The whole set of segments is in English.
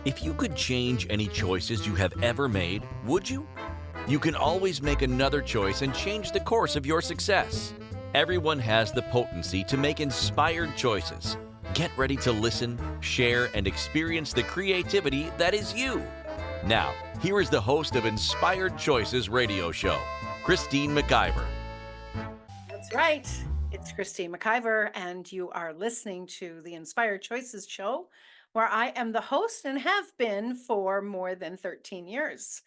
If you could change any choices you have ever made, would you? You can always make another choice and change the course of your success. Everyone has the potency to make inspired choices. Get ready to listen, share, and experience the creativity that is you. Now, here is the host of Inspired Choices radio show, Christine McIver. That's right. It's Christine McIver, and you are listening to the Inspired Choices show, where I am the host and have been for more than 13 years.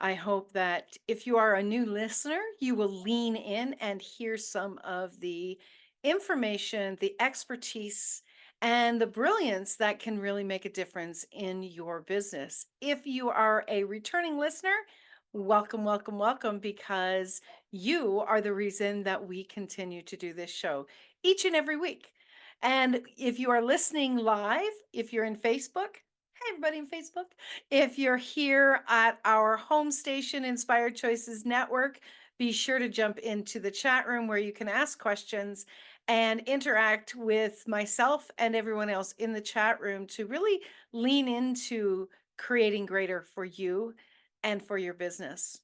I hope that if you are a new listener, you will lean in and hear some of the information, the expertise, and the brilliance that can really make a difference in your business. If you are a returning listener, welcome, welcome, welcome, because you are the reason that we continue to do this show each and every week. And if you are listening live, if you're in Facebook, hey, everybody in Facebook. If you're here at our home station, Inspired Choices Network, be sure to jump into the chat room where you can ask questions and interact with myself and everyone else in the chat room to really lean into creating greater for you and for your business.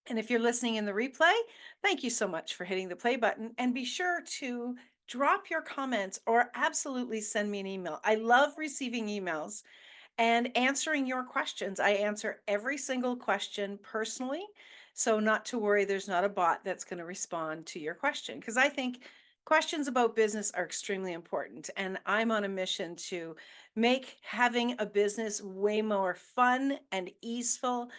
And if you're listening in the replay, thank you so much for hitting the play button. And be sure to drop your comments or absolutely send me an email. I love receiving emails and answering your questions. I answer every single question personally. So, not to worry, there's not a bot that's going to respond to your question because I think questions about business are extremely important. And I'm on a mission to make having a business way more fun and easeful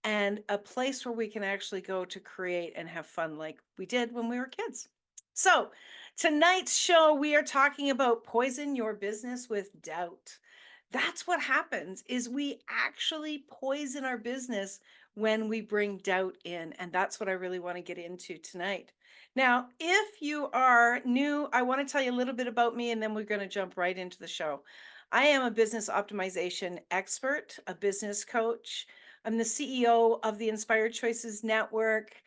and a place where we can actually go to create and have fun like we did when we were kids. So, tonight's show, we are talking about poison your business with doubt. That's what happens is we actually poison our business when we bring doubt in, and that's what I really want to get into tonight. Now, if you are new, I want to tell you a little bit about me and then we're going to jump right into the show. I am a business optimization expert, a business coach. I'm the CEO of the Inspired Choices Network,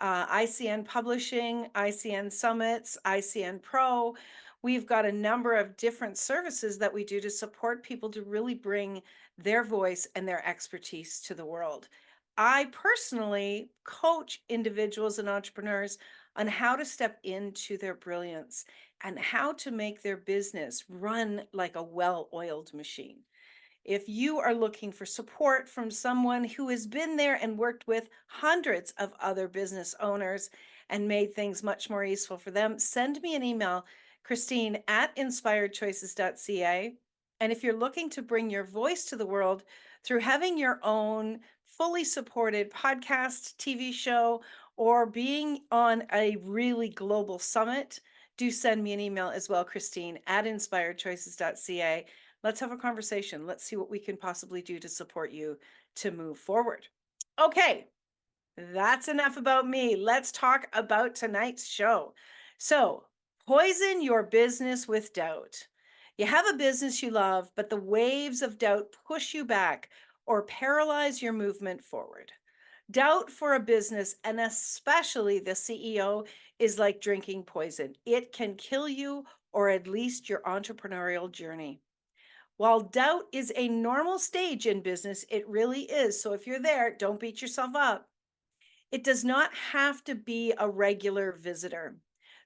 ICN Publishing, ICN Summits, ICN Pro. We've got a number of different services that we do to support people to really bring their voice and their expertise to the world. I personally coach individuals and entrepreneurs on how to step into their brilliance and how to make their business run like a well oiled machine. If you are looking for support from someone who has been there and worked with hundreds of other business owners and made things much more useful for them, send me an email, Christine at inspiredchoices.ca. And if you're looking to bring your voice to the world through having your own fully supported podcast, TV show, or being on a really global summit, do send me an email as well, Christine at inspiredchoices.ca. Let's have a conversation. Let's see what we can possibly do to support you to move forward. Okay, that's enough about me. Let's talk about tonight's show. So, poison your business with doubt. You have a business you love, but the waves of doubt push you back or paralyze your movement forward. Doubt for a business, and especially the CEO, is like drinking poison. It can kill you or at least your entrepreneurial journey. While doubt is a normal stage in business, it really is. So if you're there, don't beat yourself up. It does not have to be a regular visitor.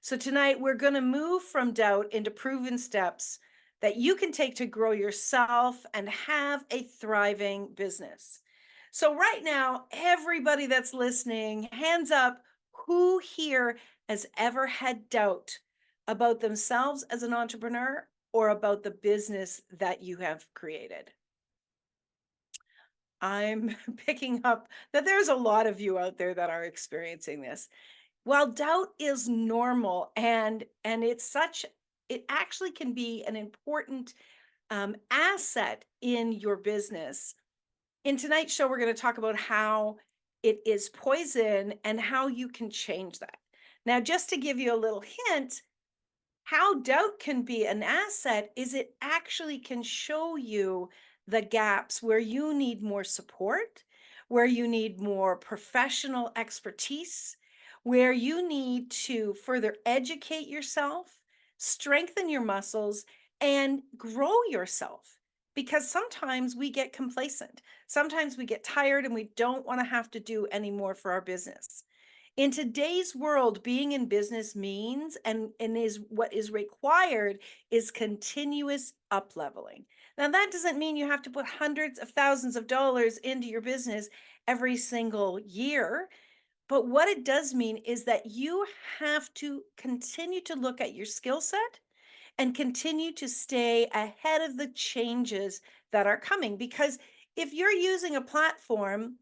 So tonight, we're going to move from doubt into proven steps that you can take to grow yourself and have a thriving business. So, right now, everybody that's listening, hands up, who here has ever had doubt about themselves as an entrepreneur or about the business that you have created? I'm picking up that there's a lot of you out there that are experiencing this. While doubt is normal and it actually can be an important asset in your business. In tonight's show, we're going to talk about how it is poison and how you can change that. Now, just to give you a little hint, how doubt can be an asset is it actually can show you the gaps where you need more support, where you need more professional expertise, where you need to further educate yourself, strengthen your muscles, and grow yourself. because sometimes we get complacent. Sometimes we get tired and we don't want to have to do any more for our business. In today's world, being in business means and is what is required is continuous up leveling. Now, that doesn't mean you have to put hundreds of thousands of dollars into your business every single year. But what it does mean is that you have to continue to look at your skill set and continue to stay ahead of the changes that are coming. Because if you're using a platform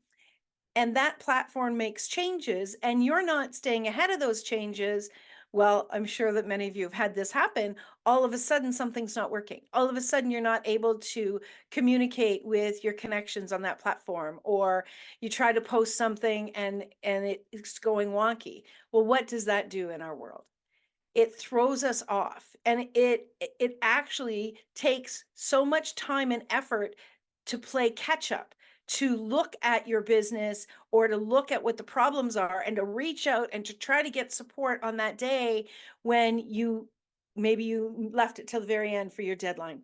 and that platform makes changes and you're not staying ahead of those changes, well, I'm sure that many of you have had this happen. All of a sudden, something's not working. All of a sudden, you're not able to communicate with your connections on that platform, or you try to post something and it's going wonky. Well, what does that do in our world? It throws us off, and it actually takes so much time and effort to play catch up, to look at your business or to look at what the problems are and to reach out and to try to get support on that day when you maybe you left it till the very end for your deadline.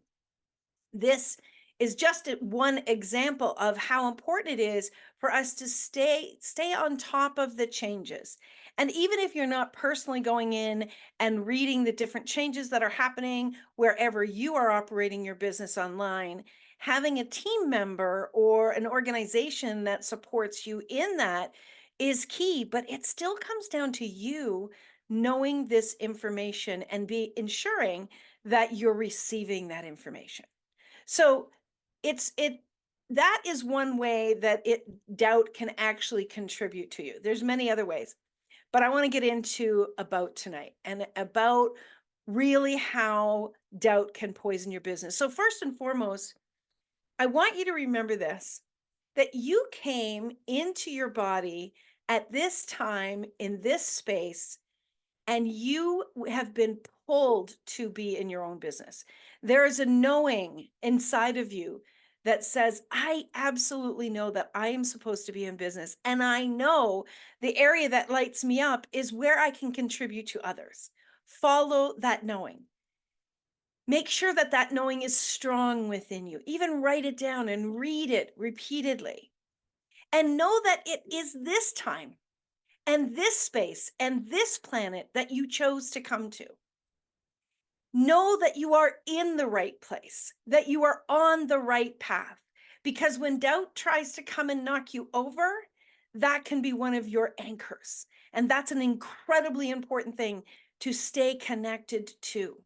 This is just one example of how important it is for us to stay on top of the changes. And even if you're not personally going in and reading the different changes that are happening wherever you are operating your business online, having a team member or an organization that supports you in that is key. But it still comes down to you knowing this information and be ensuring that you're receiving that information. So it that is one way that it doubt can actually contribute to you. There's many other ways, but I want to get into about tonight and about really how doubt can poison your business. So first and foremost, I want you to remember this, that you came into your body at this time in this space and you have been pulled to be in your own business. There is a knowing inside of you that says, I absolutely know that I am supposed to be in business. And I know the area that lights me up is where I can contribute to others. Follow that knowing. Make sure that that knowing is strong within you. Even write it down and read it repeatedly. And know that it is this time and this space and this planet that you chose to come to. Know that you are in the right place, that you are on the right path. Because when doubt tries to come and knock you over, that can be one of your anchors. And that's an incredibly important thing to stay connected to.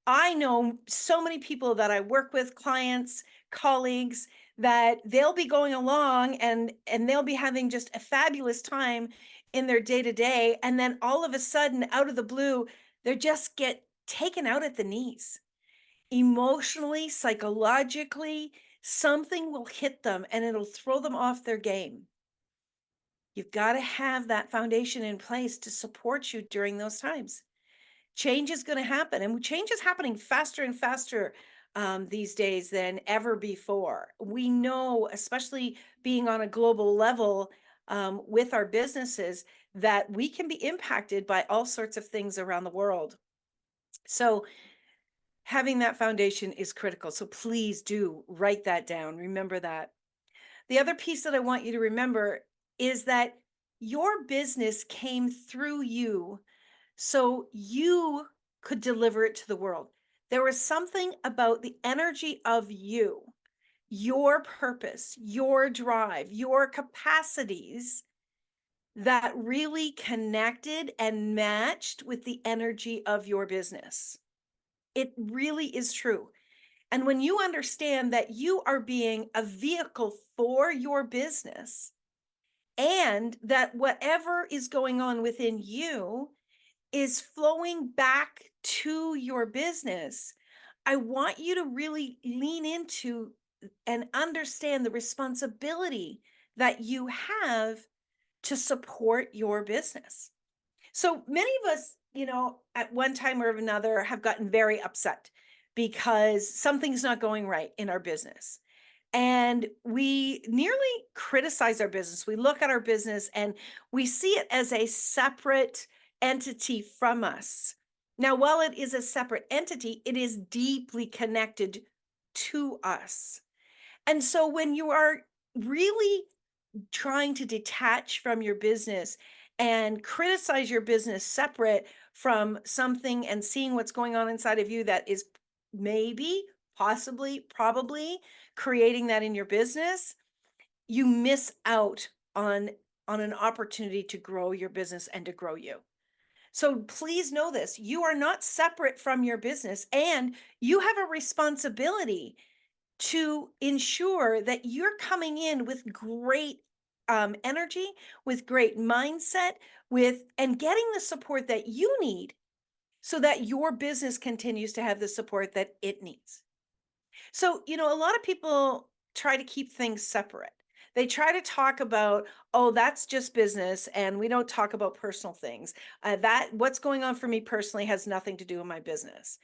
I know so many people that I work with, clients, colleagues, that they'll be going along and they'll be having just a fabulous time in their day to day, and then all of a sudden, out of the blue, they just get taken out at the knees. Emotionally, psychologically, something will hit them and it'll throw them off their game. You've got to have that foundation in place to support you during those times. Change is going to happen, and change is happening faster and faster these days than ever before. We know, especially being on a global level with our businesses, that we can be impacted by all sorts of things around the world. So having that foundation is critical. So please do write that down. Remember that. The other piece that I want you to remember is that your business came through you so you could deliver it to the world. There was something about the energy of you, your purpose, your drive, your capacities that really connected and matched with the energy of your business. It really is true. And when you understand that you are being a vehicle for your business and that whatever is going on within you is flowing back to your business, I want you to really lean into and understand the responsibility that you have to support your business. So many of us, at one time or another have gotten very upset because something's not going right in our business. And we nearly criticize our business. We look at our business and we see it as a separate entity from us. Now, while it is a separate entity, it is deeply connected to us. And so when you are really trying to detach from your business and criticize your business separate from something and seeing what's going on inside of you that is maybe, possibly, probably creating that in your business, you miss out on an opportunity to grow your business and to grow you. So please know this, you are not separate from your business and you have a responsibility to ensure that you're coming in with great energy, with great mindset, with and getting the support that you need so that your business continues to have the support that it needs. So, a lot of people try to keep things separate. They try to talk about, oh, that's just business, and we don't talk about personal things. That what's going on for me personally has nothing to do with my business.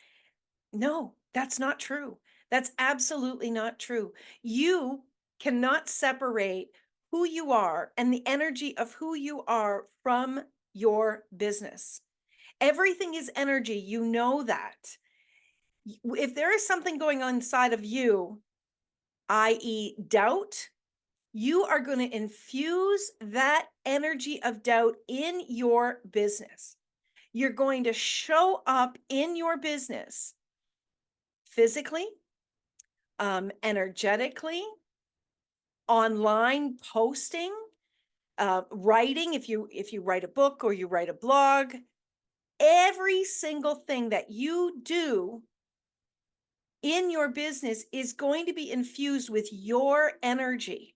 No, that's not true. That's absolutely not true. You cannot separate who you are and the energy of who you are from your business. Everything is energy. You know that. If there is something going on inside of you, i.e., doubt, you are going to infuse that energy of doubt in your business. You're going to show up in your business physically, energetically, online posting, writing. If you write a book or you write a blog, every single thing that you do in your business is going to be infused with your energy.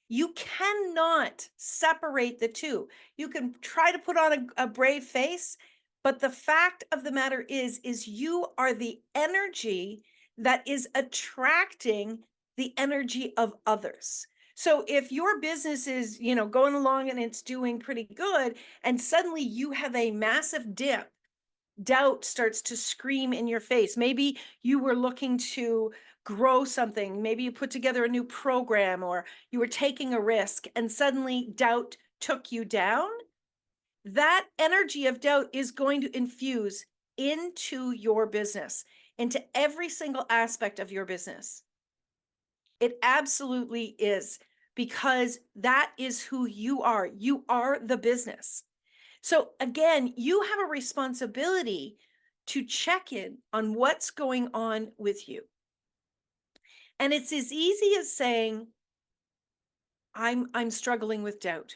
You cannot separate the two. You can try to put on a brave face, but the fact of the matter is you are the energy that is attracting the energy of others. So if your business is, going along and it's doing pretty good, and suddenly you have a massive dip, doubt starts to scream in your face. Maybe you were looking to grow something. Maybe you put together a new program or you were taking a risk and suddenly doubt took you down. That energy of doubt is going to infuse into your business, into every single aspect of your business. It absolutely is because that is who you are. You are the business. So again, you have a responsibility to check in on what's going on with you. And it's as easy as saying, I'm struggling with doubt.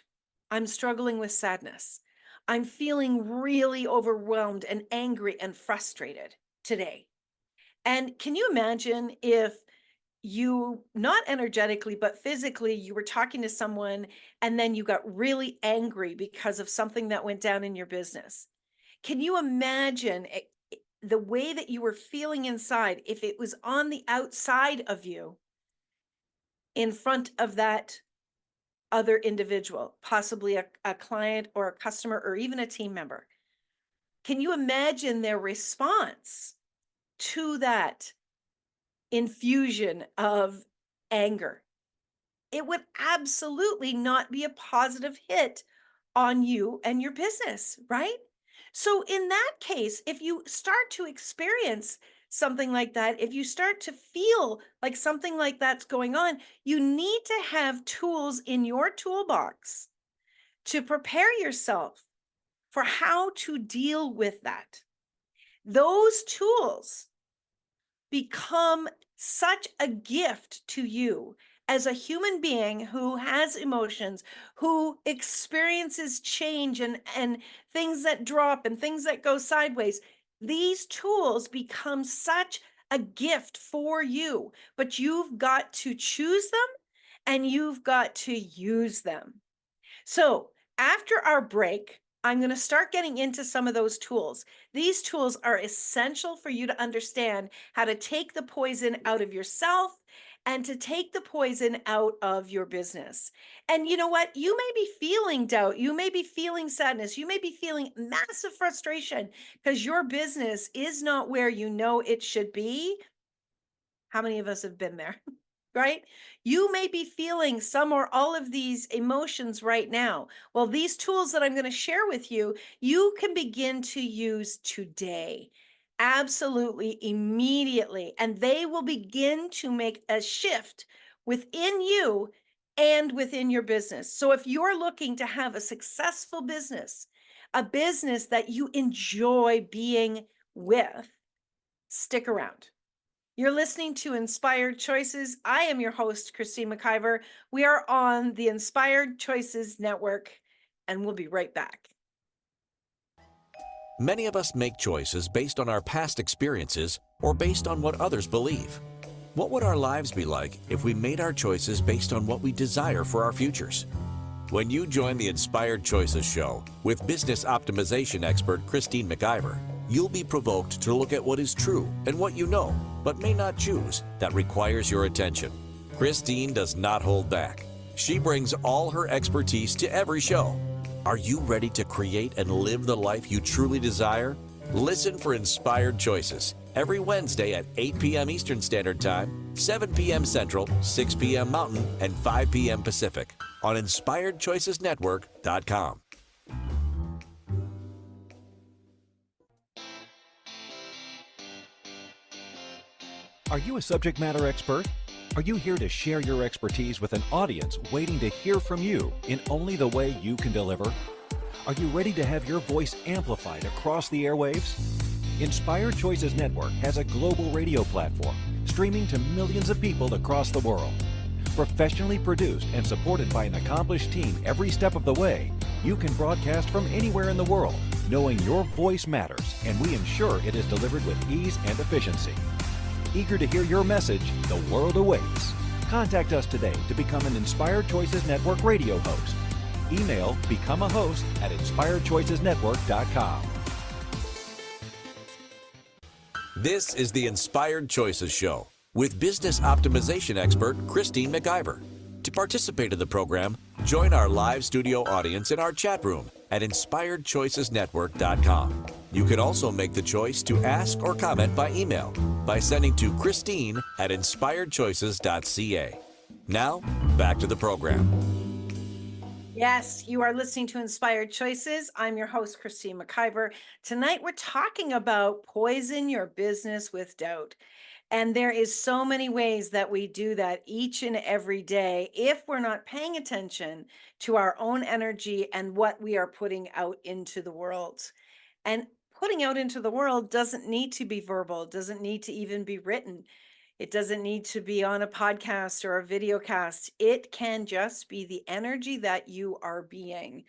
I'm struggling with sadness. I'm feeling really overwhelmed and angry and frustrated today. And can you imagine if you, not energetically, but physically, you were talking to someone and then you got really angry because of something that went down in your business? Can you imagine the way that you were feeling inside if it was on the outside of you in front of that other individual, possibly a client or a customer or even a team member? Can you imagine their response to that infusion of anger? It would absolutely not be a positive hit on you and your business, right? So, in that case, if you start to experience something like that, if you start to feel like something like that's going on, you need to have tools in your toolbox to prepare yourself for how to deal with that. Those tools become such a gift to you as a human being who has emotions, who experiences change and things that drop and things that go sideways. These tools become such a gift for you, but you've got to choose them and you've got to use them. So, after our break, I'm going to start getting into some of those tools. These tools are essential for you to understand how to take the poison out of yourself and to take the poison out of your business. And you know what? You may be feeling doubt. You may be feeling sadness. You may be feeling massive frustration because your business is not where you know it should be. How many of us have been there? Right? You may be feeling some or all of these emotions right now. Well, these tools that I'm going to share with you, you can begin to use today. Absolutely, immediately. And they will begin to make a shift within you and within your business. So if you're looking to have a successful business, a business that you enjoy being with, stick around. You're listening to Inspired Choices. I am your host, Christine McIver. We are on the Inspired Choices Network, and we'll be right back. Many of us make choices based on our past experiences or based on what others believe. What would our lives be like if we made our choices based on what we desire for our futures? When you join the Inspired Choices show with business optimization expert Christine McIver, you'll be provoked to look at what is true and what you know, but may not choose, that requires your attention. Christine does not hold back. She brings all her expertise to every show. Are you ready to create and live the life you truly desire? Listen for Inspired Choices every Wednesday at 8 p.m. Eastern Standard Time, 7 p.m. Central, 6 p.m. Mountain, and 5 p.m. Pacific on InspiredChoicesNetwork.com. Are you a subject matter expert? Are you here to share your expertise with an audience waiting to hear from you in only the way you can deliver? Are you ready to have your voice amplified across the airwaves? Inspired Choices Network has a global radio platform streaming to millions of people across the world. Professionally produced and supported by an accomplished team every step of the way, you can broadcast from anywhere in the world, knowing your voice matters, and we ensure it is delivered with ease and efficiency. Eager to hear your message, the world awaits. Contact us today to become an Inspired Choices Network radio host. Email becomeahost@inspiredchoicesnetwork.com. This is the Inspired Choices Show with business optimization expert Christine McIver. To participate in the program, join our live studio audience in our chat room at InspiredChoicesNetwork.com. You can also make the choice to ask or comment by email by sending to Christine@InspiredChoices.ca. Now, back to the program. Yes, you are listening to Inspired Choices. I'm your host, Christine McIver. Tonight, we're talking about poison your business with doubt. And there is so many ways that we do that each and every day if we're not paying attention to our own energy and what we are putting out into the world. And putting out into the world doesn't need to be verbal, doesn't need to even be written. It doesn't need to be on a podcast or a video cast. It can just be the energy that you are being.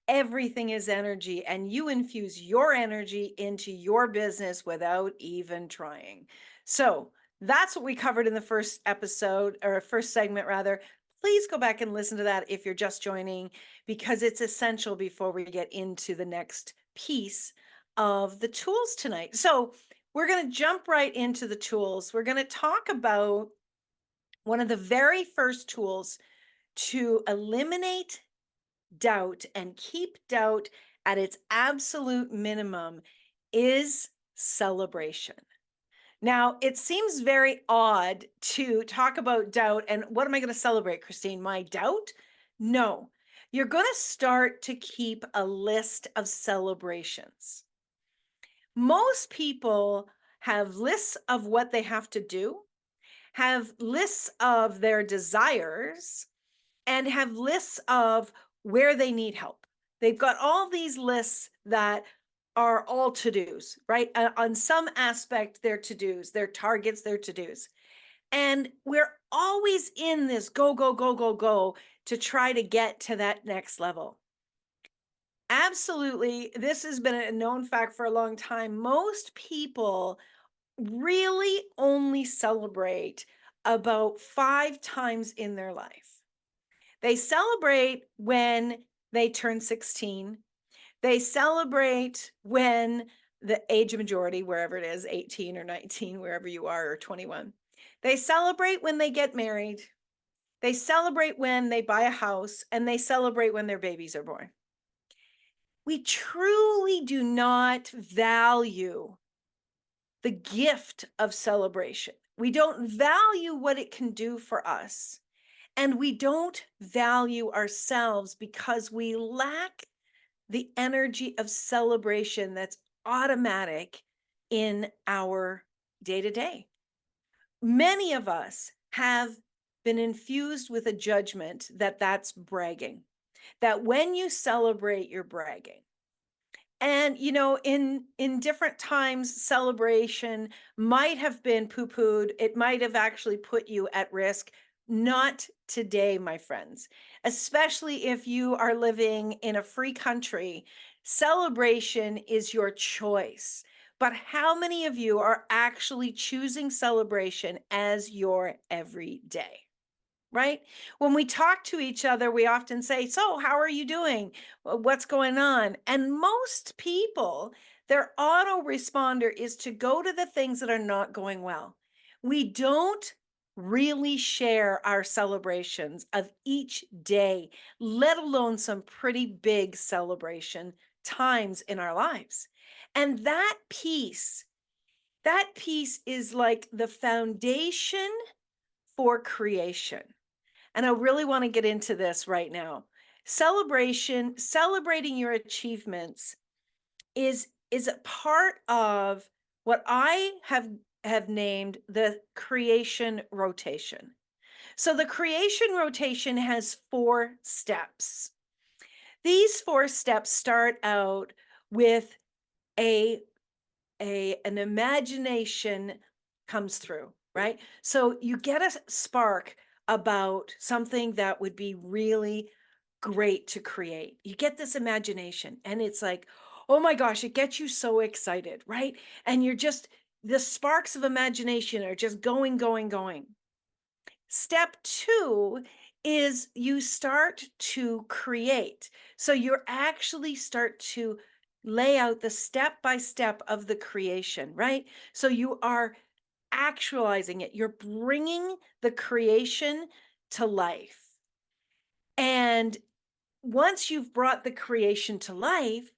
Everything is energy, and you infuse your energy into your business without even trying. So that's what we covered in the first episode, or first segment, rather. Please go back and listen to that if you're just joining, because it's essential before we get into the next piece of the tools tonight. So we're going to jump right into the tools. We're going to talk about one of the very first tools to eliminate doubt and keep doubt at its absolute minimum is celebration. Now, it seems very odd to talk about doubt and what am I going to celebrate, Christine? My doubt? No. You're going to start to keep a list of celebrations. Most people have lists of what they have to do, have lists of their desires, and have lists of where they need help. They've got all these lists that are all to-dos, right? On some aspect, they're to-dos, they're targets, they're to-dos. And we're always in this go, go, go, go, go to try to get to that next level. Absolutely. This has been a known fact for a long time. Most people really only celebrate about 5 times in their life. They celebrate when they turn 16. They celebrate when the age of majority, wherever it is, 18 or 19, wherever you are, or 21. They celebrate when they get married. They celebrate when they buy a house, and they celebrate when their babies are born. We truly do not value the gift of celebration. We don't value what it can do for us. And we don't value ourselves because we lack the energy of celebration that's automatic in our day to day. Many of us have been infused with a judgment that that's bragging, that when you celebrate, you're bragging. And in different times, celebration might have been poo-pooed. It might have actually put you at risk. Not today, my friends. Especially if you are living in a free country, celebration is your choice. But how many of you are actually choosing celebration as your everyday? Right? When we talk to each other, we often say, "So, how are you doing? What's going on?" And most people, their autoresponder is to go to the things that are not going well. We don't really share our celebrations of each day, let alone some pretty big celebration times in our lives. And that piece is like the foundation for creation. And I really want to get into this right now. Celebrating your achievements is a part of what I have named the creation rotation. So the creation rotation has 4 steps. These 4 steps start out with a an imagination comes through, right? So you get a spark about something that would be really great to create. You get this imagination, and it's like, oh my gosh, it gets you so excited, right? And the sparks of imagination are just going, going, going. Step 2 is you start to create. So you're actually start to lay out the step by step of the creation, right? So you are actualizing it. You're bringing the creation to life. And once you've brought the creation to life,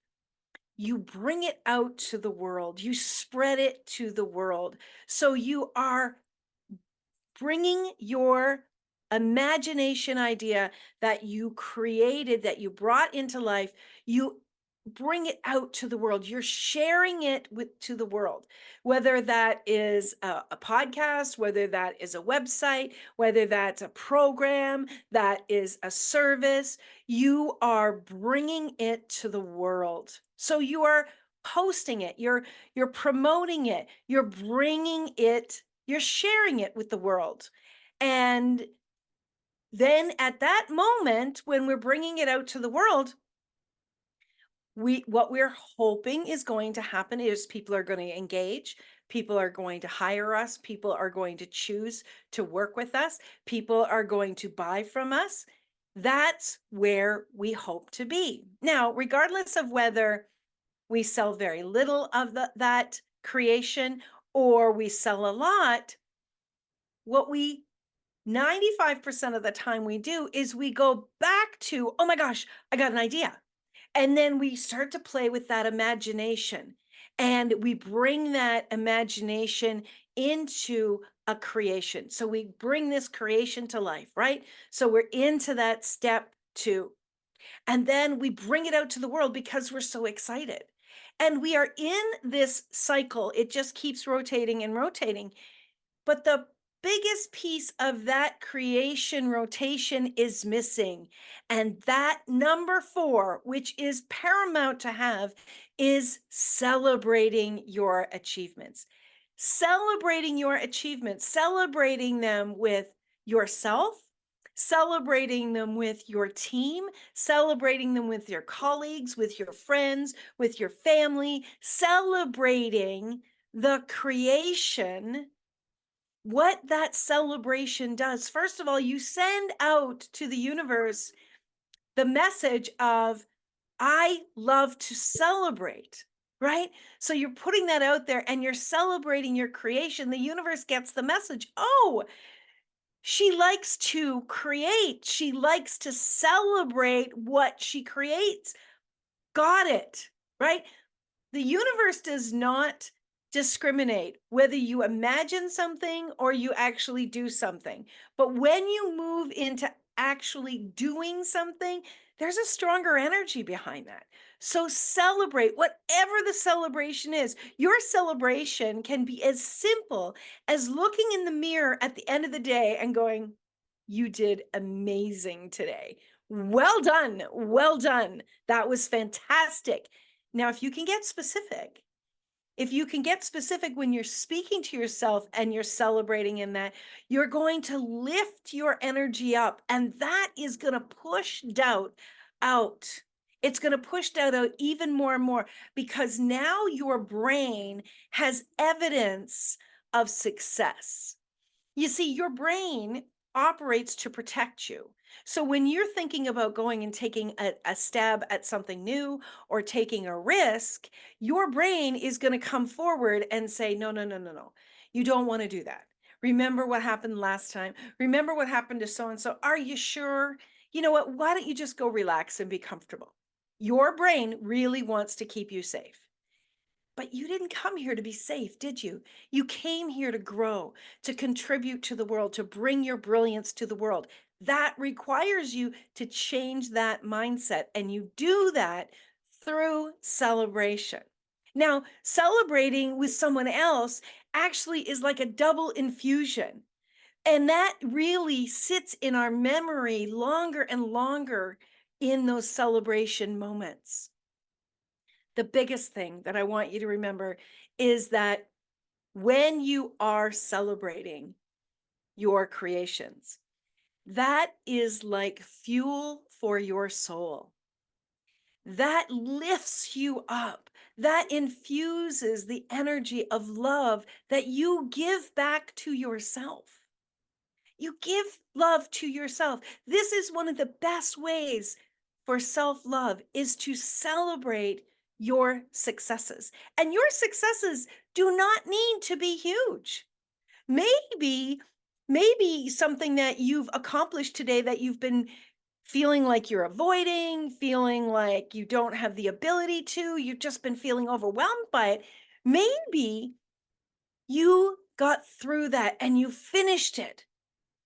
you bring it out to the world. You spread it to the world. So you are bringing your imagination idea that you created, that you brought into life, you bring it out to the world. You're sharing it to the world, whether that is a podcast, whether that is a website, whether that's a program, that is a service. You are bringing it to the world. So you are posting it. You're promoting it. You're bringing it, you're sharing it with the world. And then at that moment, when we're bringing it out to the world, what we're hoping is going to happen is people are going to engage, people are going to hire us, people are going to choose to work with us, people are going to buy from us. That's where we hope to be. Now, regardless of whether we sell very little of that creation or we sell a lot, what we 95% of the time we do is we go back to, oh my gosh, I got an idea. And then we start to play with that imagination, and we bring that imagination into a creation. So we bring this creation to life, right? So we're into that step 2. And then we bring it out to the world because we're so excited. And we are in this cycle. It just keeps rotating and rotating. But the biggest piece of that creation rotation is missing. And that number 4, which is paramount to have, is celebrating your achievements. Celebrating your achievements, celebrating them with yourself, celebrating them with your team, celebrating them with your colleagues, with your friends, with your family, celebrating the creation. What that celebration does, first of all, you send out to the universe the message of, I love to celebrate, right? So you're putting that out there and you're celebrating your creation. The universe gets the message. Oh, she likes to create. She likes to celebrate what she creates. Got it, right? The universe does not discriminate whether you imagine something or you actually do something. But when you move into actually doing something, there's a stronger energy behind that. So celebrate whatever the celebration is. Your celebration can be as simple as looking in the mirror at the end of the day and going, you did amazing today. Well done. Well done. That was fantastic. Now, if you can get specific when you're speaking to yourself and you're celebrating in that, you're going to lift your energy up, and that is going to push doubt out. It's going to push doubt out even more and more because now your brain has evidence of success. You see, your brain operates to protect you. So when you're thinking about going and taking a stab at something new or taking a risk, your brain is going to come forward and say, no, no, no, no, no. You don't want to do that. Remember what happened last time. Remember what happened to so and so. Are you sure? You know what? Why don't you just go relax and be comfortable? Your brain really wants to keep you safe. But you didn't come here to be safe, did you? You came here to grow, to contribute to the world, to bring your brilliance to the world. That requires you to change that mindset. And you do that through celebration. Now, celebrating with someone else actually is like a double infusion. And that really sits in our memory longer and longer in those celebration moments. The biggest thing that I want you to remember is that when you are celebrating your creations, that is like fuel for your soul. That lifts you up. That infuses the energy of love that you give back to yourself. You give love to yourself. This is one of the best ways for self-love is to celebrate your successes. And your successes do not need to be huge. Maybe something that you've accomplished today that you've been feeling like you're avoiding, feeling like you don't have the ability to, you've just been feeling overwhelmed by it. Maybe you got through that and you finished it.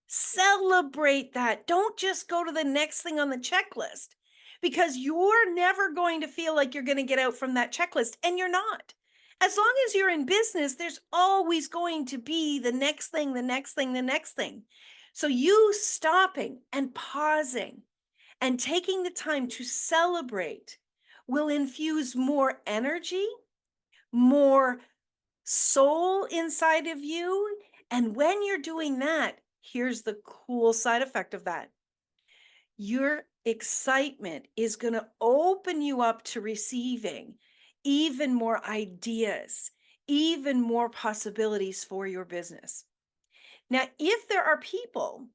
Celebrate that. Don't just go to the next thing on the checklist because you're never going to feel like you're going to get out from that checklist, and you're not. As long as you're in business, there's always going to be the next thing, the next thing, the next thing. So you stopping and pausing and taking the time to celebrate will infuse more energy, more soul inside of you. And when you're doing that, here's the cool side effect of that. Your excitement is going to open you up to receiving even more ideas, even more possibilities for your business. Now, if there are people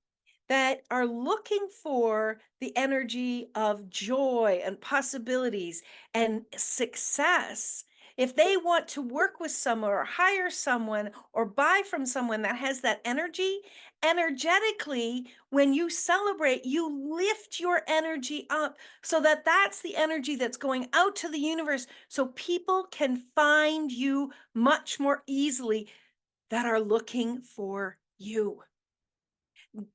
that are looking for the energy of joy and possibilities and success, if they want to work with someone or hire someone or buy from someone that has that energy, energetically, when you celebrate, you lift your energy up so that that's the energy that's going out to the universe so people can find you much more easily that are looking for you.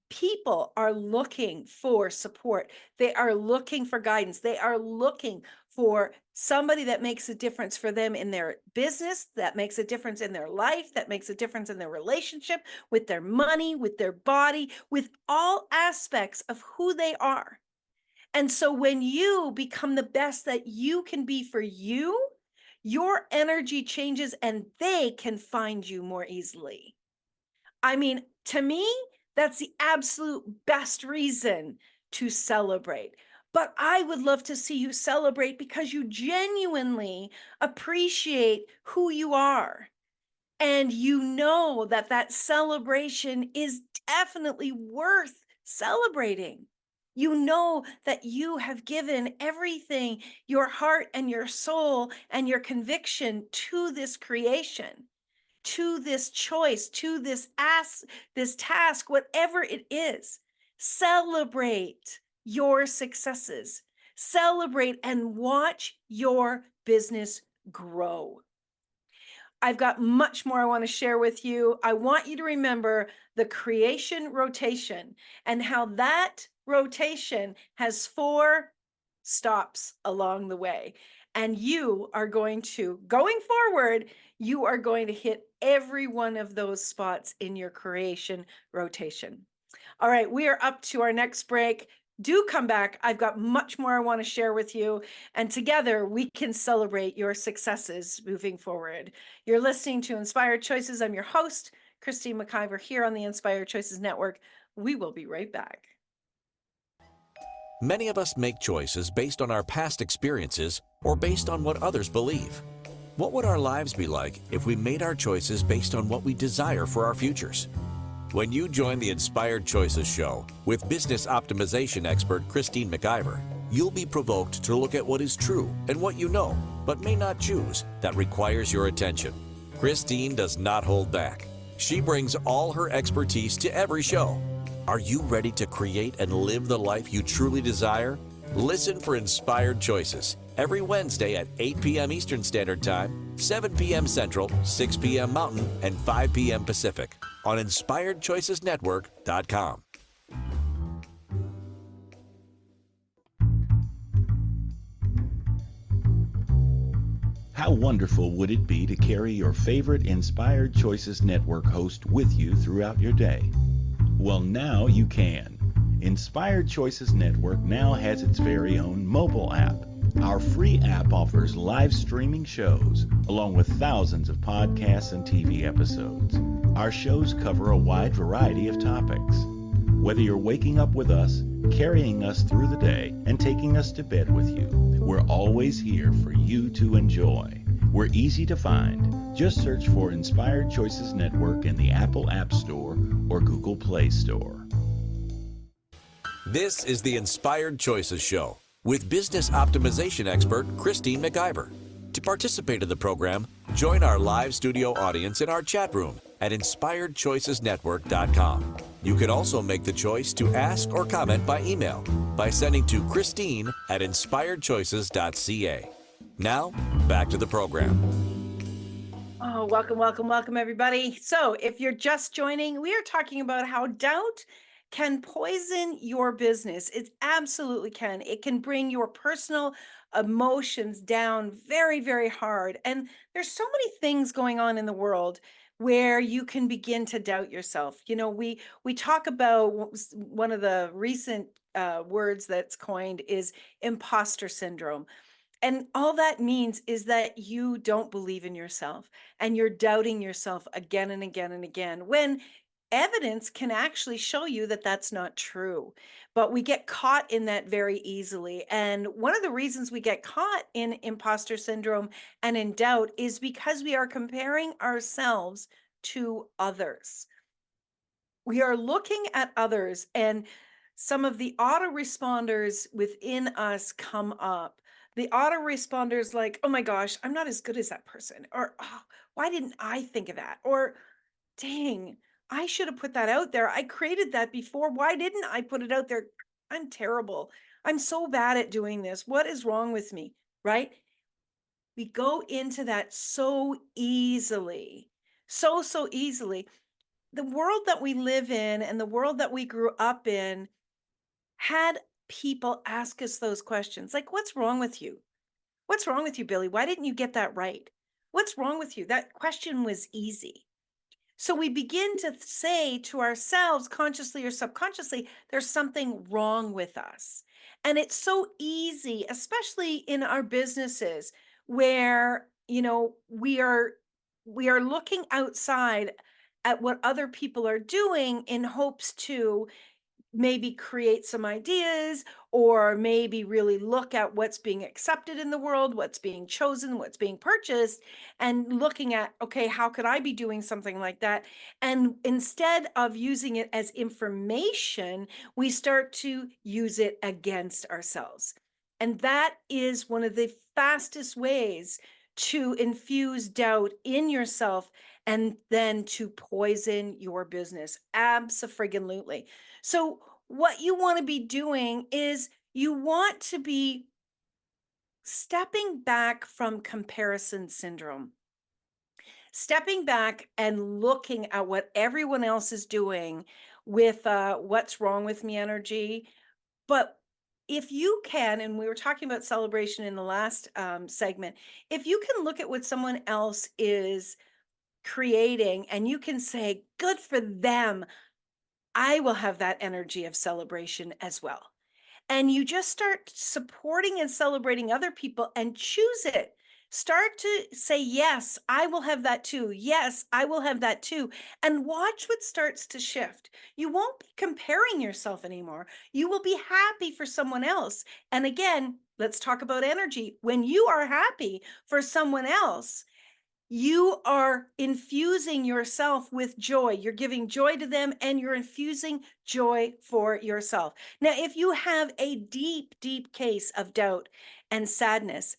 People are looking for support. They are looking for guidance. They are looking for somebody that makes a difference for them in their business, that makes a difference in their life, that makes a difference in their relationship, with their money, with their body, with all aspects of who they are. And so when you become the best that you can be for you, your energy changes and they can find you more easily. I mean, to me, that's the absolute best reason to celebrate. But I would love to see you celebrate because you genuinely appreciate who you are. And you know that that celebration is definitely worth celebrating. You know that you have given everything, your heart and your soul and your conviction to this creation, to this choice, to this task, whatever it is. Celebrate your successes. Celebrate and watch your business grow. I've got much more I want to share with you. I want you to remember the creation rotation and how that rotation has 4 stops along the way. And you are going to, going forward, you are going to hit every one of those spots in your creation rotation. All right, we are up to our next break. Do come back. I've got much more I want to share with you. And together we can celebrate your successes moving forward. You're listening to Inspired Choices. I'm your host, Christine McIver, here on the Inspired Choices Network. We will be right back. Many of us make choices based on our past experiences or based on what others believe. What would our lives be like if we made our choices based on what we desire for our futures? When you join the Inspired Choices show with business optimization expert Christine McIver, you'll be provoked to look at what is true and what you know, but may not choose, that requires your attention. Christine does not hold back. She brings all her expertise to every show. Are you ready to create and live the life you truly desire? Listen for Inspired Choices every Wednesday at 8 p.m. Eastern Standard Time, 7 p.m. Central, 6 p.m. Mountain, and 5 p.m. Pacific on InspiredChoicesNetwork.com. How wonderful would it be to carry your favorite Inspired Choices Network host with you throughout your day? Well, now you can. Inspired Choices Network now has its very own mobile app. Our free app offers live streaming shows, along with thousands of podcasts and TV episodes. Our shows cover a wide variety of topics. Whether you're waking up with us, carrying us through the day, and taking us to bed with you, we're always here for you to enjoy. We're easy to find. Just search for Inspired Choices Network in the Apple App Store or Google Play Store. This is the Inspired Choices Show with business optimization expert Christine McIver. To participate in the program, join our live studio audience in our chat room at InspiredChoicesNetwork.com. You can also make the choice to ask or comment by email by sending to Christine at InspiredChoices.ca. Now, back to the program. Oh, welcome, everybody. So, if you're just joining, we are talking about how doubt can poison your business. It absolutely can. It can bring your personal emotions down very, very hard. And there's so many things going on in the world where you can begin to doubt yourself. You know, we talk about one of the recent words that's coined is imposter syndrome. And all that means is that you don't believe in yourself and you're doubting yourself again and again and again when evidence can actually show you that that's not true. But we get caught in that very easily. And one of the reasons we get caught in imposter syndrome and in doubt is because we are comparing ourselves to others. We are looking at others, and some of the autoresponders within us come up. The autoresponders like, oh my gosh, I'm not as good as that person. Or, oh, why didn't I think of that? Or, dang, I should have put that out there. I created that before. Why didn't I put it out there? I'm terrible. I'm so bad at doing this. What is wrong with me? Right? We go into that so easily. So easily. The world that we live in and the world that we grew up in had people ask us those questions like, what's wrong with you? What's wrong with you, Billy? Why didn't you get that right? What's wrong with you? That question was easy. So we begin to say to ourselves, consciously or subconsciously, there's something wrong with us. And it's so easy, especially in our businesses where, we are looking outside at what other people are doing in hopes to maybe create some ideas or maybe really look at what's being accepted in the world, what's being chosen, what's being purchased, and looking at, okay, how could I be doing something like that? And instead of using it as information, we start to use it against ourselves. And that is one of the fastest ways to infuse doubt in yourself and then to poison your business. Abso-friggin-lutely. So, what you want to be doing is you want to be stepping back from comparison syndrome, stepping back and looking at what everyone else is doing with what's wrong with me energy. But if you can, and we were talking about celebration in the last segment, if you can look at what someone else is creating and you can say, good for them, I will have that energy of celebration as well. And you just start supporting and celebrating other people and choose it. Start to say, yes, I will have that too. Yes, I will have that too. And watch what starts to shift. You won't be comparing yourself anymore. You will be happy for someone else. And again, let's talk about energy. When you are happy for someone else, you are infusing yourself with joy. You're giving joy to them and you're infusing joy for yourself. Now, if you have a deep, deep case of doubt and sadness,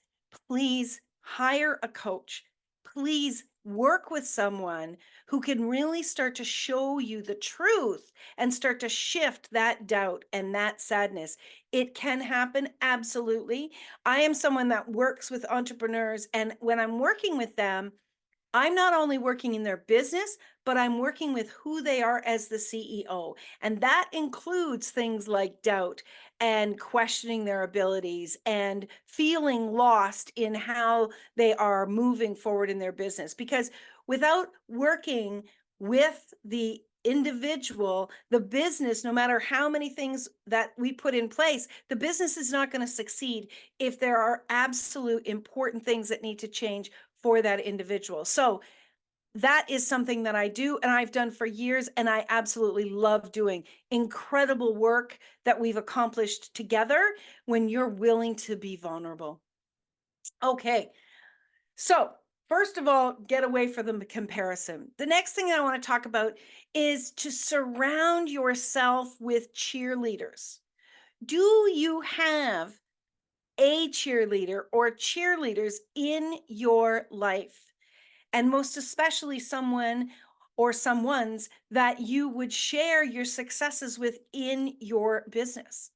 please hire a coach. Please work with someone who can really start to show you the truth and start to shift that doubt and that sadness. It can happen, absolutely. I am someone that works with entrepreneurs, and when I'm working with them, I'm not only working in their business, but I'm working with who they are as the CEO. And that includes things like doubt and questioning their abilities and feeling lost in how they are moving forward in their business. Because without working with the individual, the business, no matter how many things that we put in place, the business is not going to succeed if there are absolute important things that need to change for that individual. So that is something that I do and I've done for years, and I absolutely love doing. Incredible work that we've accomplished together when you're willing to be vulnerable. Okay, so first of all, get away from the comparison. The next thing I want to talk about is to surround yourself with cheerleaders. Do you have a cheerleader or cheerleaders in your life? And most especially someone or someones that you would share your successes with in your business.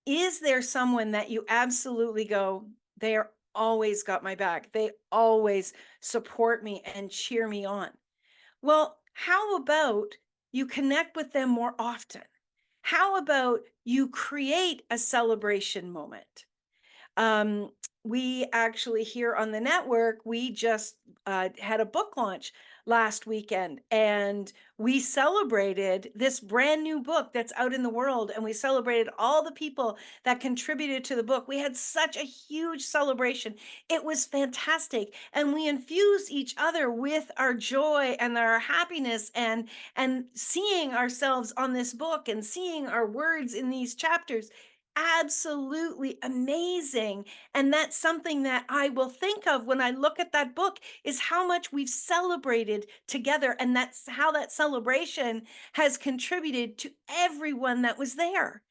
Is there someone that you absolutely go, they're always got my back. They always support me and cheer me on. Well, how about you connect with them more often? How about you create a celebration moment? Um, we actually here on the network, we just had a book launch last weekend, and we celebrated this brand new book that's out in the world, and we celebrated all the people that contributed to the book. We had such a huge celebration. It was fantastic, and we infused each other with our joy and our happiness, and seeing ourselves on this book and seeing our words in these chapters. Absolutely amazing. And that's something that I will think of when I look at that book, is how much we've celebrated together. And that's how that celebration has contributed to everyone that was there.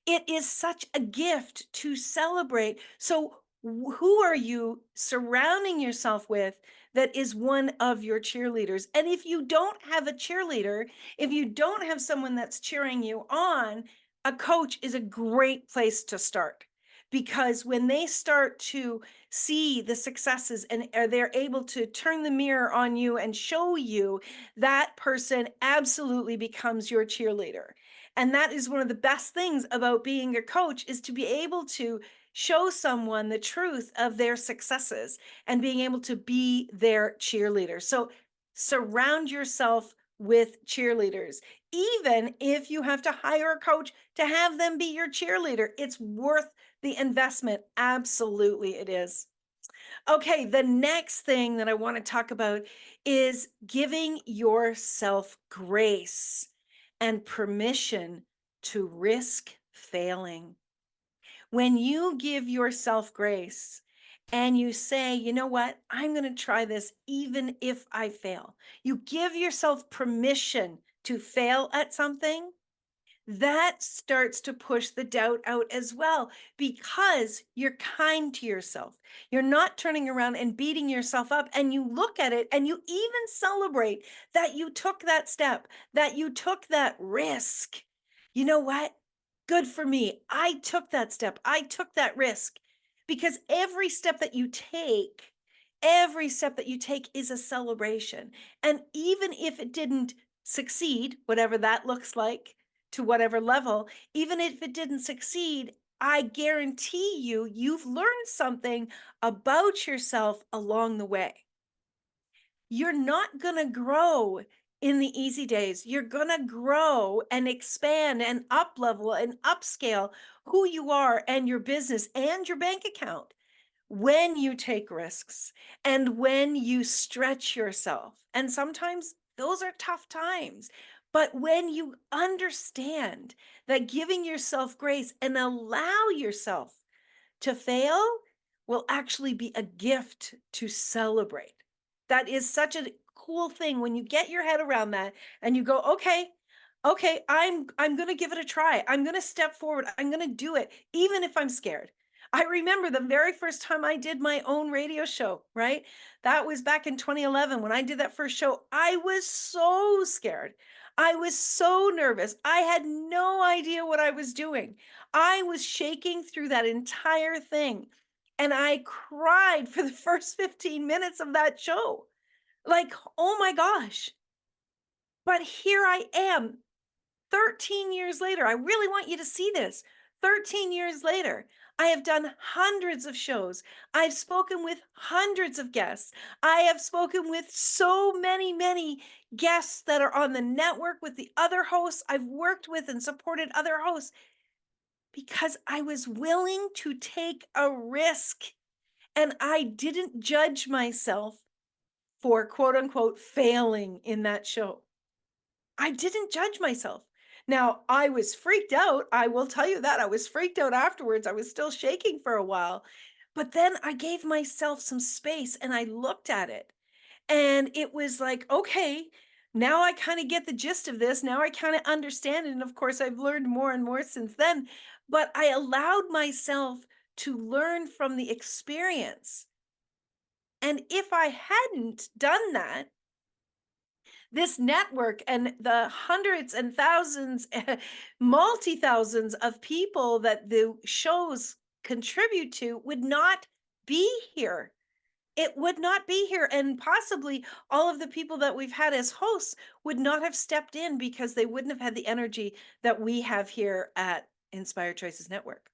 It is such a gift to celebrate. So, who are you surrounding yourself with that is one of your cheerleaders? And if you don't have a cheerleader, if you don't have someone that's cheering you on, a coach is a great place to start. Because when they start to see the successes and are they're able to turn the mirror on you and show you, that person absolutely becomes your cheerleader. And that is one of the best things about being a coach, is to be able to show someone the truth of their successes and being able to be their cheerleader. So surround yourself with cheerleaders. Even if you have to hire a coach to have them be your cheerleader, it's worth the investment. Absolutely, it is. Okay, the next thing that I want to talk about is giving yourself grace and permission to risk failing. When you give yourself grace and you say, you know what, I'm going to try this even if I fail, you give yourself permission to fail at something. That starts to push the doubt out as well, because you're kind to yourself. You're not turning around and beating yourself up, and you look at it and you even celebrate that you took that step, that you took that risk. You know what? Good for me. I took that step. I took that risk, because every step that you take, every step that you take is a celebration. And even if it didn't succeed, whatever that looks like, to whatever level, even if it didn't succeed, I guarantee you, you've learned something about yourself along the way. You're not going to grow in the easy days. You're going to grow and expand and up level and upscale who you are and your business and your bank account when you take risks and when you stretch yourself. And sometimes those are tough times. But when you understand that giving yourself grace and allow yourself to fail will actually be a gift to celebrate. That is such a cool thing when you get your head around that and you go, okay, I'm going to give it a try. I'm going to step forward. I'm going to do it even if I'm scared. I remember the very first time I did my own radio show, right? That was back in 2011 when I did that first show. I was so scared. I was so nervous. I had no idea what I was doing. I was shaking through that entire thing. And I cried for the first 15 minutes of that show. Like, oh my gosh. But here I am 13 years later. I really want you to see this. 13 years later, I have done hundreds of shows. I've spoken with hundreds of guests. I have spoken with so many, many guests that are on the network with the other hosts. I've worked with and supported other hosts because I was willing to take a risk and I didn't judge myself for quote unquote failing in that show. I didn't judge myself. Now, I was freaked out. I will tell you that. I was freaked out afterwards. I was still shaking for a while. But then I gave myself some space and I looked at it. And it was like, okay, now I kind of get the gist of this. Now I kind of understand it. And of course, I've learned more and more since then. But I allowed myself to learn from the experience. And if I hadn't done that, this network and the hundreds and thousands, multi thousands of people that the shows contribute to would not be here. It would not be here. And possibly all of the people that we've had as hosts would not have stepped in because they wouldn't have had the energy that we have here at Inspired Choices Network.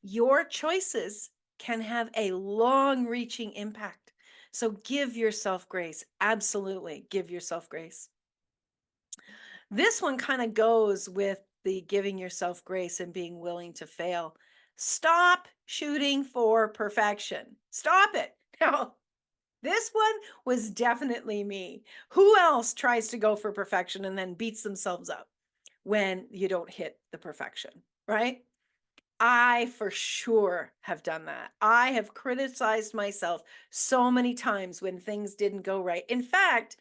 Your choices can have a long reaching impact. So give yourself grace. Absolutely give yourself grace. This one kind of goes with the giving yourself grace and being willing to fail. Stop shooting for perfection. Stop it. Now, this one was definitely me. Who else tries to go for perfection and then beats themselves up when you don't hit the perfection, right? I for sure have done that. I have criticized myself so many times when things didn't go right. In fact,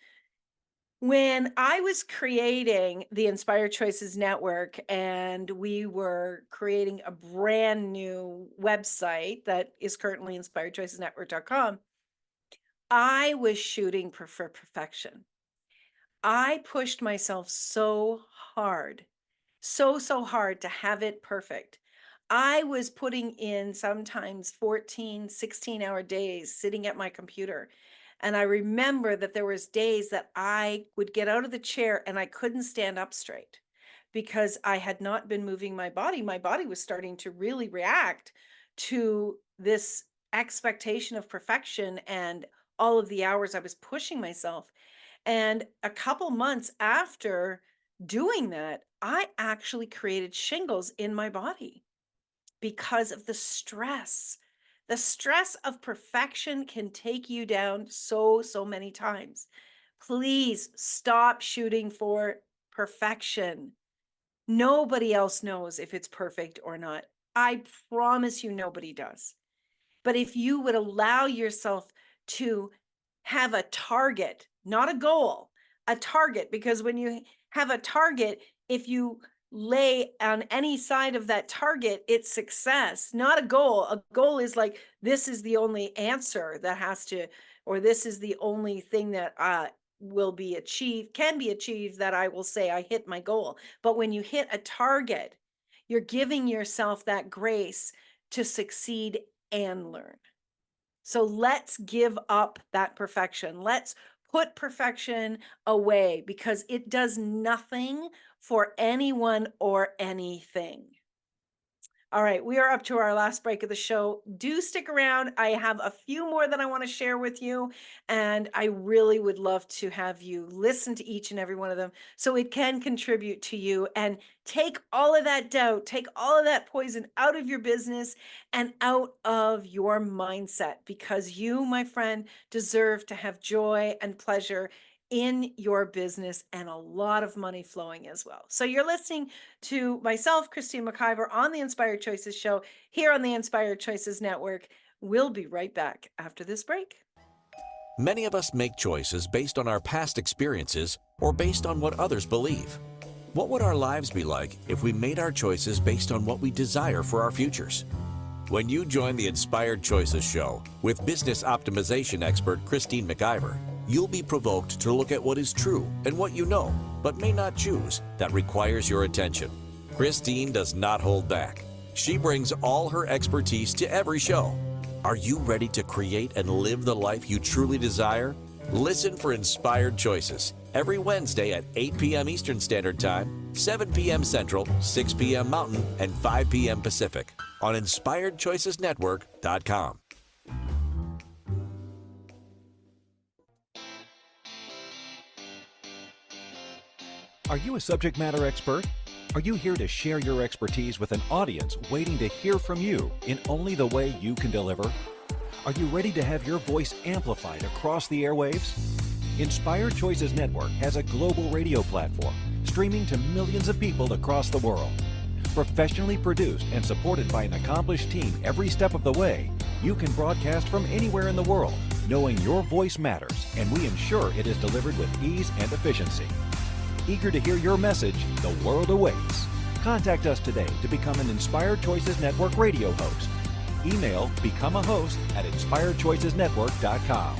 when I was creating the Inspired Choices Network and we were creating a brand new website that is currently inspiredchoicesnetwork.com, I was shooting for perfection. I pushed myself so hard, so hard to have it perfect. I was putting in sometimes 14, 16-hour days sitting at my computer. And I remember that there was days that I would get out of the chair and I couldn't stand up straight because I had not been moving my body. My body was starting to really react to this expectation of perfection and all of the hours I was pushing myself. And a couple months after doing that, I actually created shingles in my body because of the stress. The stress of perfection can take you down so many times. Please stop shooting for perfection. Nobody else knows if it's perfect or not. I promise you, nobody does. But if you would allow yourself to have a target, not a goal, a target, because when you have a target, if you lay on any side of that target, it's success, not a goal. A goal is like, this is the only answer that has to, or this is the only thing that will be achieved, can be achieved, that I will say I hit my goal. But when you hit a target, you're giving yourself that grace to succeed and learn. So let's give up that perfection. Let's put perfection away because it does nothing for anyone or anything. All right, we are up to our last break of the show. Do stick around. I have a few more that I want to share with you, and I really would love to have you listen to each and every one of them so it can contribute to you and take all of that doubt, take all of that poison out of your business and out of your mindset because you, my friend, deserve to have joy and pleasure in your business and a lot of money flowing as well. So you're listening to myself, Christine McIver, on the Inspired Choices show here on the Inspired Choices Network. We'll be right back after this break. Many of us make choices based on our past experiences or based on what others believe. What would our lives be like if we made our choices based on what we desire for our futures? When you join the Inspired Choices show with business optimization expert Christine McIver, you'll be provoked to look at what is true and what you know, but may not choose, that requires your attention. Christine does not hold back. She brings all her expertise to every show. Are you ready to create and live the life you truly desire? Listen for Inspired Choices every Wednesday at 8 p.m. Eastern Standard Time, 7 p.m. Central, 6 p.m. Mountain, and 5 p.m. Pacific on InspiredChoicesNetwork.com. Are you a subject matter expert? Are you here to share your expertise with an audience waiting to hear from you in only the way you can deliver? Are you ready to have your voice amplified across the airwaves? Inspired Choices Network has a global radio platform streaming to millions of people across the world. Professionally produced and supported by an accomplished team every step of the way, you can broadcast from anywhere in the world, knowing your voice matters, and we ensure it is delivered with ease and efficiency. Eager to hear your message, the world awaits. Contact us today to become an Inspired Choices Network radio host. Email become a host at inspiredchoicesnetwork.com.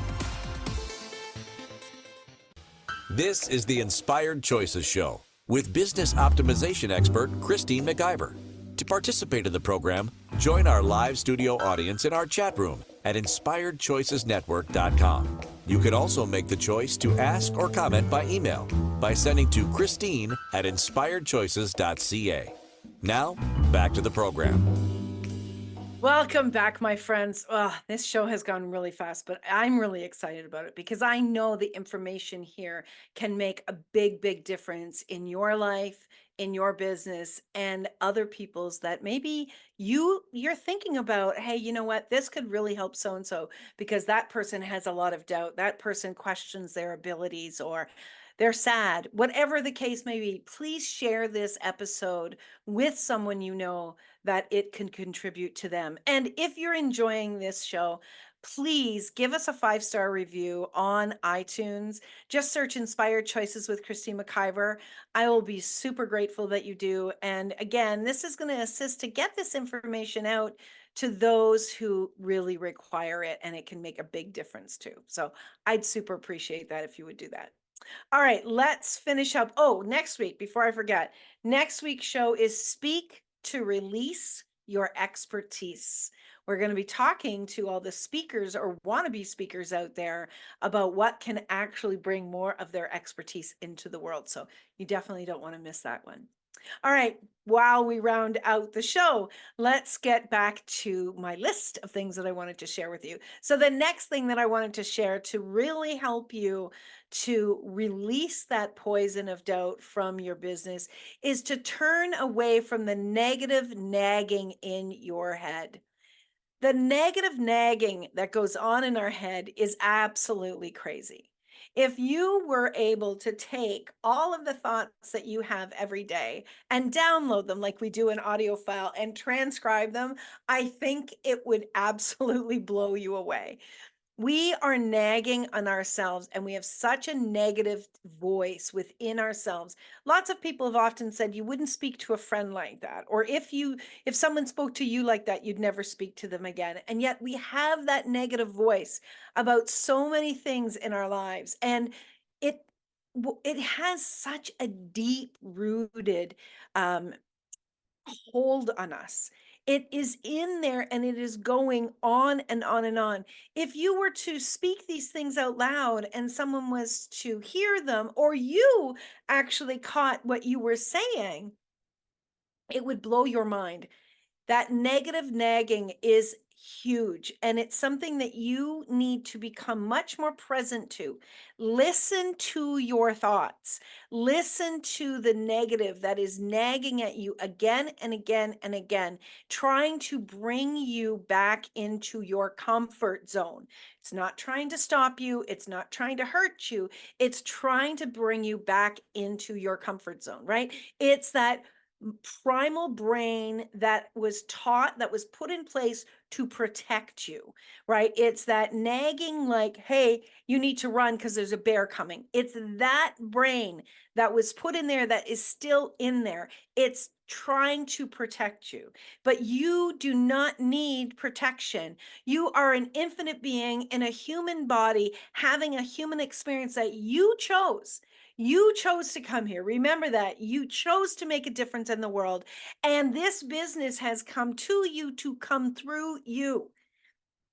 This is the Inspired Choices Show with business optimization expert Christine McIver. To participate in the program, join our live studio audience in our chat room at inspiredchoicesnetwork.com. You can also make the choice to ask or comment by email by sending to Christine at inspiredchoices.ca. Now, back to the program. Welcome back, my friends. This show has gone really fast, but I'm really excited about it because I know the information here can make a big, big difference in your life, in your business, and other people's that maybe you're thinking about, hey, you know what? This could really help so and so because that person has a lot of doubt. That person questions their abilities or they're sad. Whatever the case may be, please share this episode with someone you know that it can contribute to them. And if you're enjoying this show, please give us a 5-star review on iTunes. Just search Inspired Choices with Christine McIver. I will be super grateful that you do. And again, this is going to assist to get this information out to those who really require it, and it can make a big difference too. So I'd super appreciate that if you would do that. All right, let's finish up. Oh, next week, before I forget, next week's show is Speak to Release Your Expertise. We're going to be talking to all the speakers or wannabe speakers out there about what can actually bring more of their expertise into the world. So you definitely don't want to miss that one. All right, while we round out the show, let's get back to my list of things that I wanted to share with you. So the next thing that I wanted to share to really help you to release that poison of doubt from your business is to turn away from the negative nagging in your head. The negative nagging that goes on in our head is absolutely crazy. If you were able to take all of the thoughts that you have every day and download them like we do an audio file and transcribe them, I think it would absolutely blow you away. We are nagging on ourselves and we have such a negative voice within ourselves. Lots of people have often said you wouldn't speak to a friend like that, or if someone spoke to you like that, you'd never speak to them again. And yet we have that negative voice about so many things in our lives, and it it has such a deep rooted um, hold on us. It is in there and it is going on and on and on. If you were to speak these things out loud and someone was to hear them, or you actually caught what you were saying, it would blow your mind. That negative nagging is huge, and it's something that you need to become much more present to. Listen to your thoughts. Listen to the negative that is nagging at you again and again and again, trying to bring you back into your comfort zone. It's not trying to stop you, it's not trying to hurt you, it's trying to bring you back into your comfort zone, right? It's that primal brain that was taught, that was put in place to protect you, right? It's that nagging, like, hey, you need to run because there's a bear coming. It's that brain that was put in there that is still in there. It's trying to protect you, but you do not need protection. You are an infinite being in a human body having a human experience that you chose. You chose to come here. Remember that. You chose to make a difference in the world. And this business has come to you to come through you.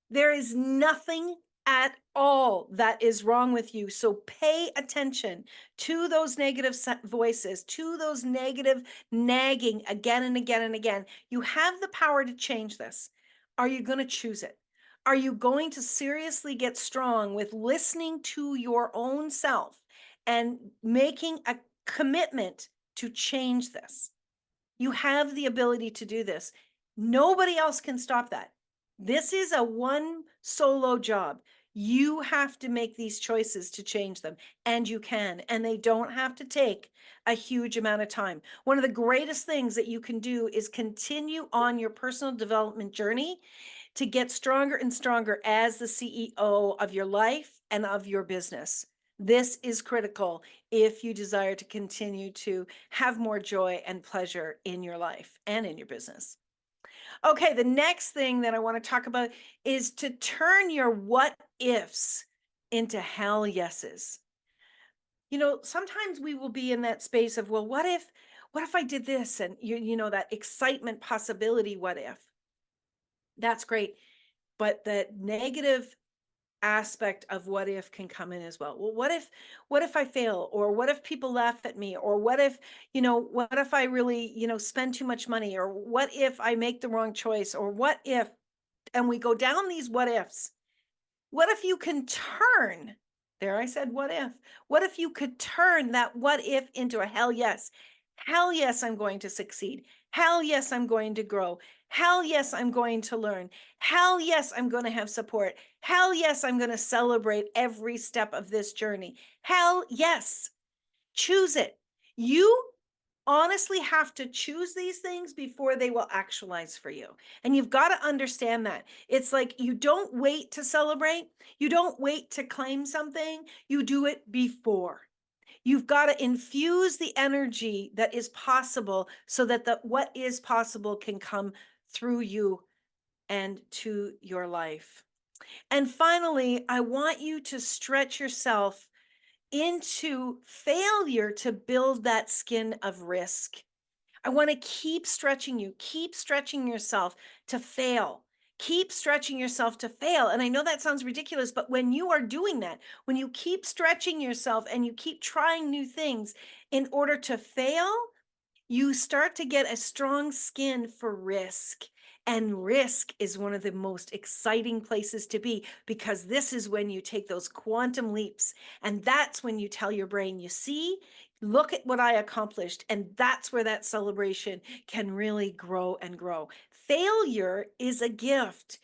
There is nothing at all that is wrong with you. So pay attention to those negative voices, to those negative nagging again and again and again. You have the power to change this. Are you going to choose it? Are you going to seriously get strong with listening to your own self and making a commitment to change this? You have the ability to do this. Nobody else can stop that. This is a one solo job. You have to make these choices to change them, and you can, and they don't have to take a huge amount of time. One of the greatest things that you can do is continue on your personal development journey to get stronger and stronger as the CEO of your life and of your business. This is critical if you desire to continue to have more joy and pleasure in your life and in your business. Okay, the next thing that I want to talk about is to turn your what ifs into hell yeses. Sometimes we will be in that space of, well, what if I did this? And that excitement possibility, what if? That's great. But the negative aspect of what if can come in as well. Well, what if I fail? Or what if people laugh at me? Or what if I really, spend too much money? Or what if I make the wrong choice? Or what if, and we go down these what ifs. What if you can turn, there I said, what if you could turn that what if into a hell yes? Hell yes, I'm going to succeed. Hell yes, I'm going to grow. Hell yes, I'm going to learn. Hell yes, I'm going to have support. Hell yes, I'm going to celebrate every step of this journey. Hell yes, choose it. You honestly have to choose these things before they will actualize for you. And you've got to understand that. It's like you don't wait to celebrate. You don't wait to claim something. You do it before. You've got to infuse the energy that is possible so that what is possible can come through you and to your life. And finally, I want you to stretch yourself into failure to build that skin of risk. I want to keep stretching you, keep stretching yourself to fail. Keep stretching yourself to fail. And I know that sounds ridiculous, but when you are doing that, when you keep stretching yourself and you keep trying new things in order to fail, you start to get a strong skin for risk. And risk is one of the most exciting places to be, because this is when you take those quantum leaps. And that's when you tell your brain, you see, look at what I accomplished. And that's where that celebration can really grow and grow. Failure is a gift.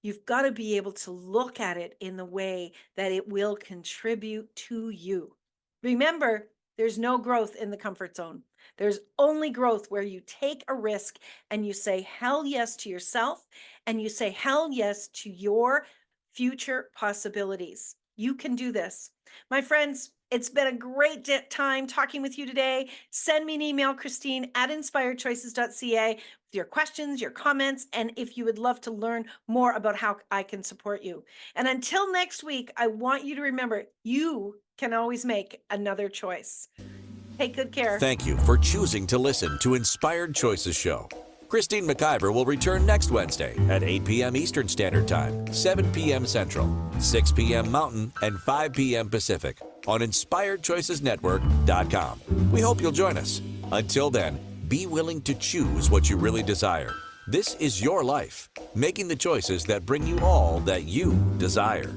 You've got to be able to look at it in the way that it will contribute to you. Remember, there's no growth in the comfort zone. There's only growth where you take a risk and you say hell yes to yourself, and you say hell yes to your future possibilities. You can do this. My friends, it's been a great time talking with you today. Send me an email, Christine@inspiredchoices.ca, with your questions, your comments, and if you would love to learn more about how I can support you. And until next week, I want you to remember, you can always make another choice. Take good care. Thank you for choosing to listen to Inspired Choices Show. Christine McIver will return next Wednesday at 8 p.m. Eastern Standard Time, 7 p.m. Central, 6 p.m. Mountain, and 5 p.m. Pacific on InspiredChoicesNetwork.com. We hope you'll join us. Until then, be willing to choose what you really desire. This is your life, making the choices that bring you all that you desire.